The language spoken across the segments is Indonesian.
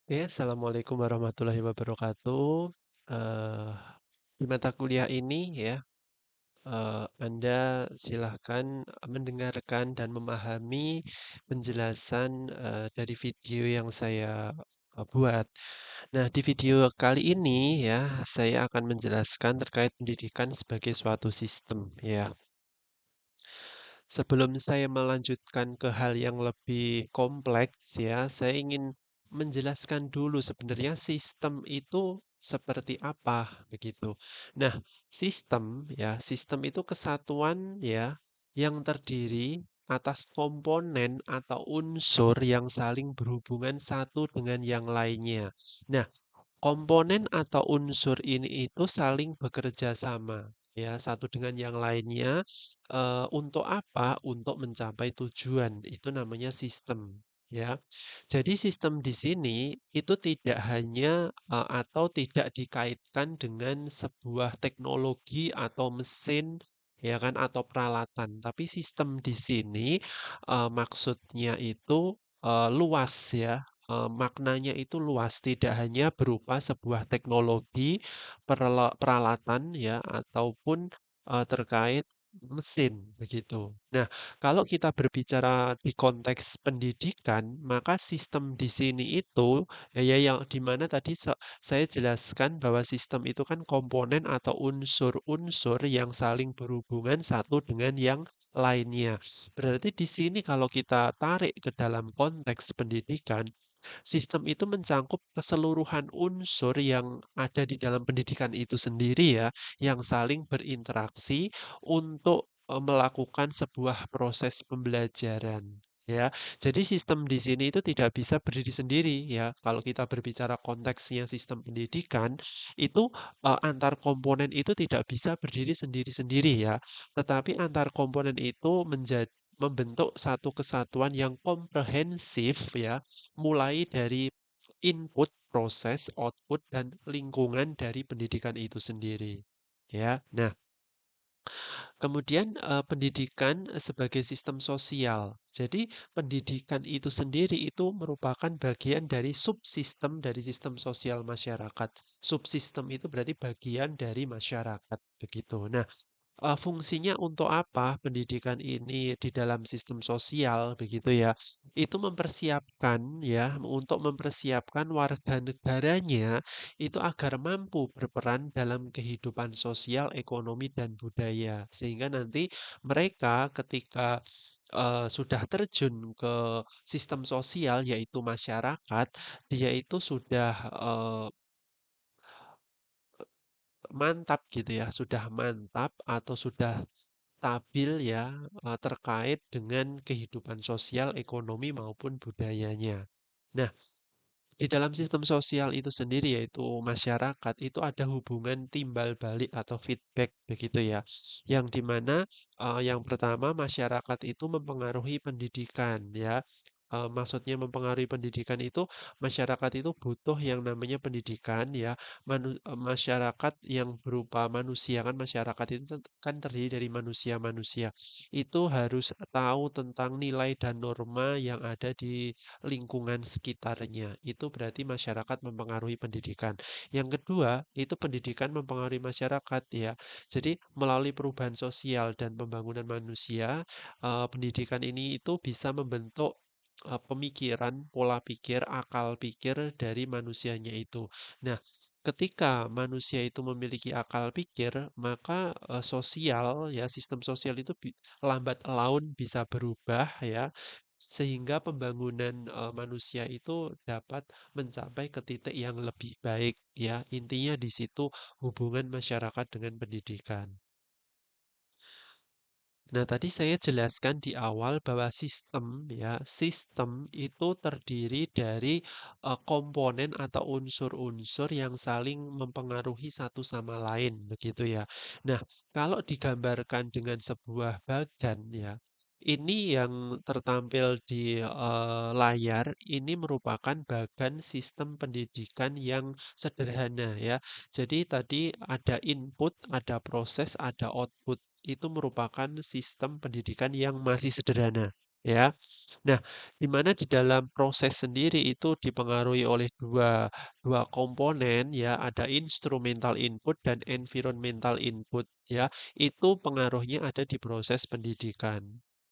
Ya, Assalamualaikum warahmatullahi wabarakatuh. Eh, di mata kuliah ini ya, Anda silahkan mendengarkan dan memahami penjelasan dari video yang saya buat. Nah, di video kali ini ya, saya akan menjelaskan terkait pendidikan sebagai suatu sistem ya. Sebelum saya melanjutkan ke hal yang lebih kompleks ya, saya ingin menjelaskan dulu sebenarnya sistem itu seperti apa begitu. Nah, sistem itu kesatuan ya yang terdiri atas komponen atau unsur yang saling berhubungan satu dengan yang lainnya. Nah, komponen atau unsur ini itu saling bekerja sama ya satu dengan yang lainnya untuk apa? Untuk mencapai tujuan. Itu namanya sistem ya. Jadi sistem di sini itu tidak hanya atau tidak dikaitkan dengan sebuah teknologi atau mesin ya kan atau peralatan, tapi sistem di sini maksudnya itu luas ya. Maknanya itu luas, tidak hanya berupa sebuah teknologi, peralatan ya, ataupun terkait mesin begitu. Nah, kalau kita berbicara di konteks pendidikan, maka sistem di sini itu ya yang di mana tadi saya jelaskan bahwa sistem itu kan komponen atau unsur-unsur yang saling berhubungan satu dengan yang lainnya. Berarti di sini kalau kita tarik ke dalam konteks pendidikan, sistem itu mencangkup keseluruhan unsur yang ada di dalam pendidikan itu sendiri ya, yang saling berinteraksi untuk melakukan sebuah proses pembelajaran. Ya, jadi sistem di sini itu tidak bisa berdiri sendiri ya. Kalau kita berbicara konteksnya sistem pendidikan, itu antar komponen itu tidak bisa berdiri sendiri-sendiri ya. Tetapi antar komponen itu membentuk satu kesatuan yang komprehensif ya, mulai dari input, proses, output, dan lingkungan dari pendidikan itu sendiri. Ya, nah, kemudian pendidikan sebagai sistem sosial. Jadi pendidikan itu sendiri itu merupakan bagian dari subsistem dari sistem sosial masyarakat. Subsistem itu berarti bagian dari masyarakat, begitu. Nah, fungsinya untuk apa pendidikan ini di dalam sistem sosial begitu ya? Itu mempersiapkan ya, untuk mempersiapkan warga negaranya itu agar mampu berperan dalam kehidupan sosial, ekonomi, dan budaya. Sehingga nanti mereka ketika sudah terjun ke sistem sosial yaitu masyarakat, dia itu sudah mantap gitu ya, sudah mantap atau sudah stabil ya, terkait dengan kehidupan sosial, ekonomi, maupun budayanya. Nah, di dalam sistem sosial itu sendiri yaitu masyarakat itu ada hubungan timbal balik atau feedback begitu ya. Yang dimana yang pertama masyarakat itu mempengaruhi pendidikan ya. Maksudnya mempengaruhi pendidikan itu masyarakat itu butuh yang namanya pendidikan ya. Masyarakat yang berupa manusia kan masyarakat itu kan terdiri dari manusia-manusia. Itu harus tahu tentang nilai dan norma yang ada di lingkungan sekitarnya. Itu berarti masyarakat mempengaruhi pendidikan. Yang kedua, itu pendidikan mempengaruhi masyarakat ya. Jadi melalui perubahan sosial dan pembangunan manusia, pendidikan ini itu bisa membentuk pemikiran, pola pikir, akal pikir dari manusianya itu. Nah, ketika manusia itu memiliki akal pikir, maka sosial ya sistem sosial itu lambat laun bisa berubah ya sehingga pembangunan manusia itu dapat mencapai ke titik yang lebih baik ya. Intinya di situ hubungan masyarakat dengan pendidikan. Nah, tadi saya jelaskan di awal bahwa sistem itu terdiri dari komponen atau unsur-unsur yang saling mempengaruhi satu sama lain, begitu ya. Nah, kalau digambarkan dengan sebuah badan ya, ini yang tertampil di layar ini merupakan bagan sistem pendidikan yang sederhana ya. Jadi tadi ada input, ada proses, ada output itu merupakan sistem pendidikan yang masih sederhana. ya. Nah, di mana di dalam proses sendiri itu dipengaruhi oleh dua dua komponen ya, ada instrumental input dan environmental input ya. Itu pengaruhnya ada di proses pendidikan.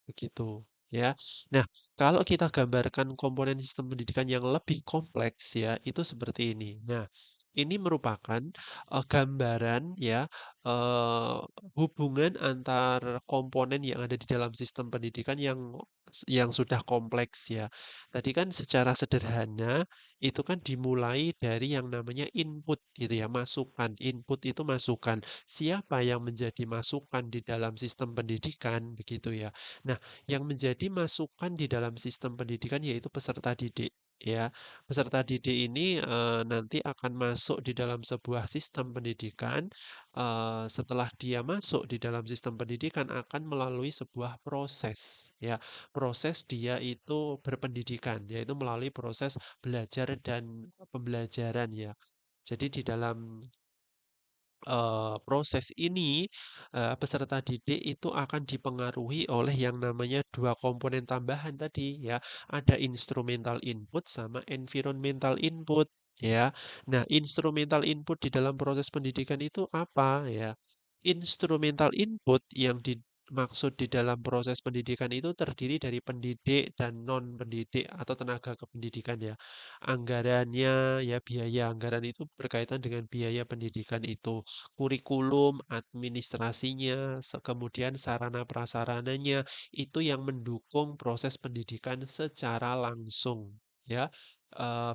Begitu ya. Nah, kalau kita gambarkan komponen sistem pendidikan yang lebih kompleks ya, itu seperti ini. Nah, ini merupakan gambaran ya, eh, hubungan antar komponen yang ada di dalam sistem pendidikan yang sudah kompleks ya. Tadi kan secara sederhana itu kan dimulai dari yang namanya input gitu ya, masukan. Input itu masukan. Siapa yang menjadi masukan di dalam sistem pendidikan begitu ya. Nah, yang menjadi masukan di dalam sistem pendidikan yaitu peserta didik ya. Peserta didik ini nanti akan masuk di dalam sebuah sistem pendidikan. Setelah dia masuk di dalam sistem pendidikan akan melalui sebuah proses ya. Proses dia itu berpendidikan, yaitu melalui proses belajar dan pembelajaran ya. Jadi di dalam proses ini, peserta didik itu akan dipengaruhi oleh yang namanya dua komponen tambahan tadi ya. Ada instrumental input sama environmental input ya. Nah, instrumental input di dalam proses pendidikan itu apa ya? Instrumental input yang dimaksud di dalam proses pendidikan itu terdiri dari pendidik dan non pendidik atau tenaga kependidikan ya. Anggarannya ya biaya anggaran itu berkaitan dengan biaya pendidikan itu kurikulum, administrasinya, kemudian sarana prasarananya itu yang mendukung proses pendidikan secara langsung ya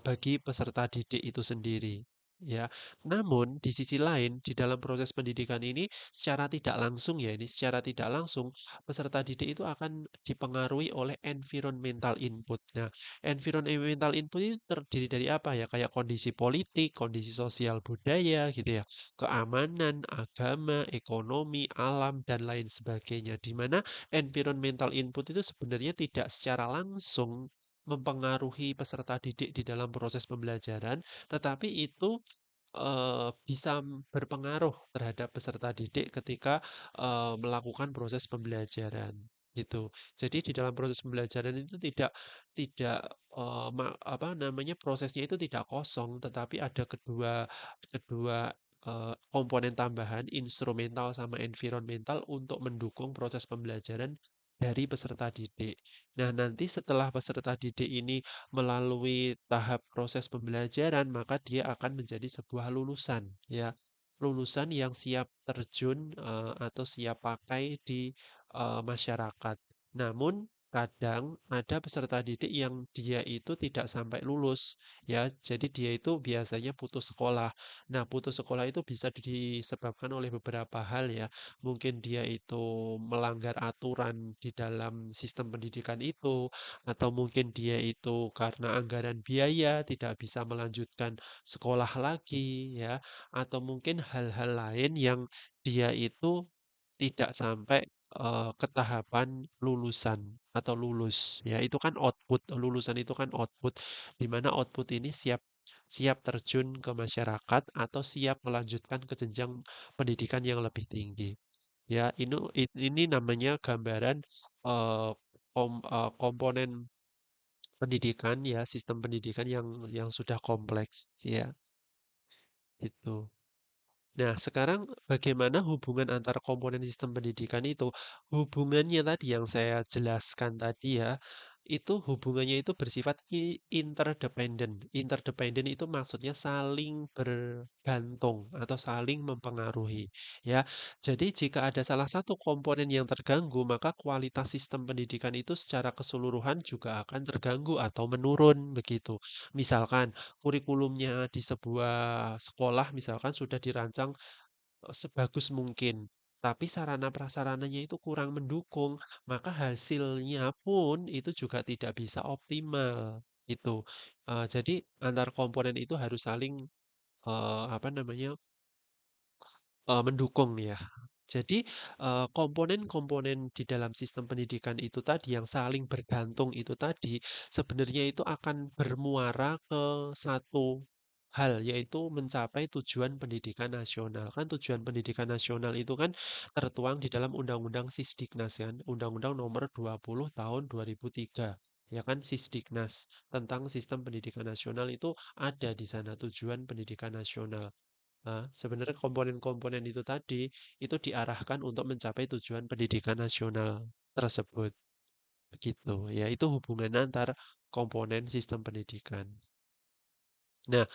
bagi peserta didik itu sendiri. Ya, namun di sisi lain di dalam proses pendidikan ini secara tidak langsung ya ini secara tidak langsung peserta didik itu akan dipengaruhi oleh environmental input. Nah, environmental input itu terdiri dari apa ya? Kayak kondisi politik, kondisi sosial budaya gitu ya, keamanan, agama, ekonomi, alam, dan lain sebagainya. Di mana environmental input itu sebenarnya tidak secara langsung mempengaruhi peserta didik di dalam proses pembelajaran, tetapi itu bisa berpengaruh terhadap peserta didik ketika melakukan proses pembelajaran gitu. Jadi di dalam proses pembelajaran itu tidak apa namanya prosesnya itu tidak kosong, tetapi ada kedua kedua komponen tambahan instrumental sama environmental untuk mendukung proses pembelajaran dari peserta didik. Nah, nanti setelah peserta didik ini melalui tahap proses pembelajaran, maka dia akan menjadi sebuah lulusan, ya. Lulusan yang siap terjun atau siap pakai di masyarakat. Namun kadang ada peserta didik yang dia itu tidak sampai lulus, ya. Jadi dia itu biasanya putus sekolah. Nah, putus sekolah itu bisa disebabkan oleh beberapa hal ya. Mungkin dia itu melanggar aturan di dalam sistem pendidikan itu, atau mungkin dia itu karena anggaran biaya tidak bisa melanjutkan sekolah lagi ya, atau mungkin hal-hal lain yang dia itu tidak sampai ke tahapan lulusan atau lulus ya. Itu kan output, lulusan itu kan output di mana output ini siap siap terjun ke masyarakat atau siap melanjutkan ke jenjang pendidikan yang lebih tinggi. Ya, ini namanya gambaran eh, komponen pendidikan ya, sistem pendidikan yang sudah kompleks ya, gitu. Nah, sekarang bagaimana hubungan antar komponen sistem pendidikan itu? Hubungannya tadi yang saya jelaskan tadi ya, itu hubungannya itu bersifat interdependent. Interdependent itu maksudnya saling bergantung atau saling mempengaruhi, ya. Jadi jika ada salah satu komponen yang terganggu, maka kualitas sistem pendidikan itu secara keseluruhan juga akan terganggu atau menurun begitu. Misalkan kurikulumnya di sebuah sekolah misalkan sudah dirancang sebagus mungkin, tapi sarana prasarananya itu kurang mendukung, maka hasilnya pun itu juga tidak bisa optimal, gitu. Jadi antar komponen itu harus saling, apa namanya, mendukung ya. Jadi, komponen-komponen di dalam sistem pendidikan itu tadi yang saling bergantung itu tadi, sebenarnya itu akan bermuara ke satu. hal, yaitu mencapai tujuan pendidikan nasional. Kan tujuan pendidikan nasional itu kan tertuang di dalam Undang-Undang Sisdiknas kan, Undang-Undang Nomor 20 Tahun 2003. Ya kan Sisdiknas tentang sistem pendidikan nasional itu ada di sana tujuan pendidikan nasional. Nah, sebenarnya komponen-komponen itu tadi itu diarahkan untuk mencapai tujuan pendidikan nasional tersebut. Begitu. Ya, itu hubungan antar komponen sistem pendidikan. Nah,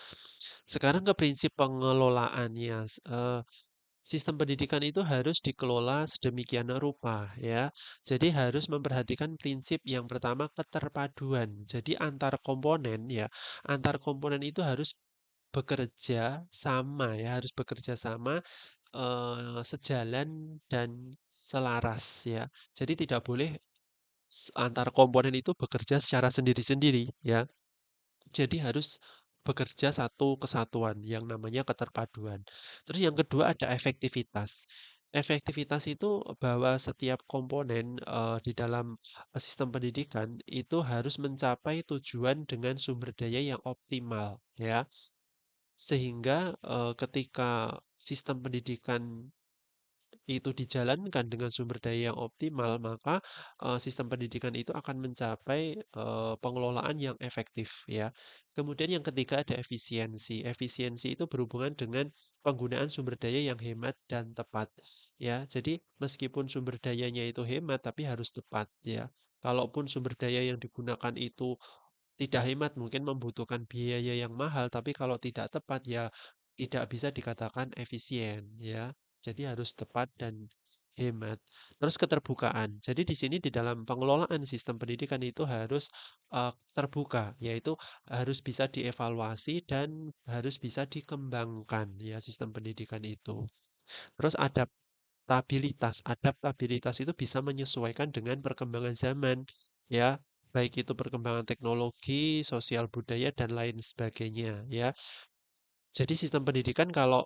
sekarang ke prinsip pengelolaannya. Sistem pendidikan itu harus dikelola sedemikian rupa ya. Jadi harus memperhatikan prinsip yang pertama keterpaduan. Jadi antar komponen itu harus bekerja sama ya, harus bekerja sama sejalan dan selaras ya. Jadi tidak boleh antar komponen itu bekerja secara sendiri-sendiri ya. Jadi harus bekerja satu kesatuan yang namanya keterpaduan. Terus yang kedua ada efektivitas. Efektivitas itu bahwa setiap komponen di dalam sistem pendidikan itu harus mencapai tujuan dengan sumber daya yang optimal, ya. Sehingga ketika sistem pendidikan itu dijalankan dengan sumber daya yang optimal, maka sistem pendidikan itu akan mencapai pengelolaan yang efektif ya. Kemudian yang ketiga ada efisiensi. Efisiensi itu berhubungan dengan penggunaan sumber daya yang hemat dan tepat ya. Jadi meskipun sumber dayanya itu hemat tapi harus tepat ya. Kalaupun sumber daya yang digunakan itu tidak hemat, mungkin membutuhkan biaya yang mahal, tapi kalau tidak tepat ya tidak bisa dikatakan efisien ya. Jadi harus tepat dan hemat. Terus keterbukaan. Jadi di sini di dalam pengelolaan sistem pendidikan itu harus terbuka, yaitu harus bisa dievaluasi dan harus bisa dikembangkan ya sistem pendidikan itu. Terus adaptabilitas. Adaptabilitas itu bisa menyesuaikan dengan perkembangan zaman, ya, baik itu perkembangan teknologi, sosial budaya, dan lain sebagainya, ya. Jadi sistem pendidikan kalau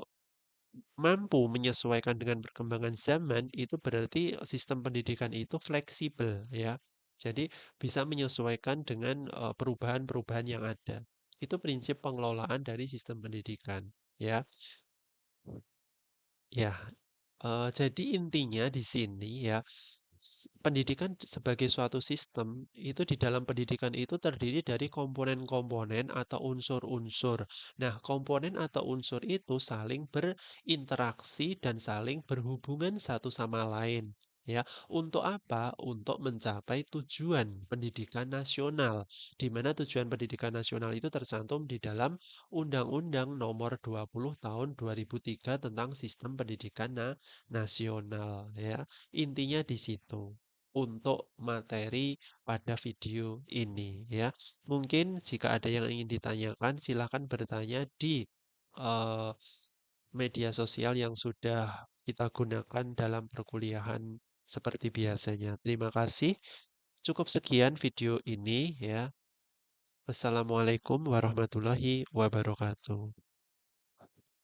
mampu menyesuaikan dengan perkembangan zaman, itu berarti sistem pendidikan itu fleksibel, ya. Jadi bisa menyesuaikan dengan perubahan-perubahan yang ada. Itu prinsip pengelolaan dari sistem pendidikan, ya. Ya, jadi intinya di sini ya, pendidikan sebagai suatu sistem itu di dalam pendidikan itu terdiri dari komponen-komponen atau unsur-unsur. Nah, komponen atau unsur itu saling berinteraksi dan saling berhubungan satu sama lain. Ya, untuk apa? Untuk mencapai tujuan pendidikan nasional, di mana tujuan pendidikan nasional itu tercantum di dalam Undang-Undang Nomor 20 Tahun 2003 tentang Sistem Pendidikan Nasional. Ya, intinya di situ untuk materi pada video ini ya. Mungkin jika ada yang ingin ditanyakan, silakan bertanya di eh, media sosial yang sudah kita gunakan dalam perkuliahan seperti biasanya. Terima kasih. Cukup sekian video ini ya. Wassalamualaikum warahmatullahi wabarakatuh.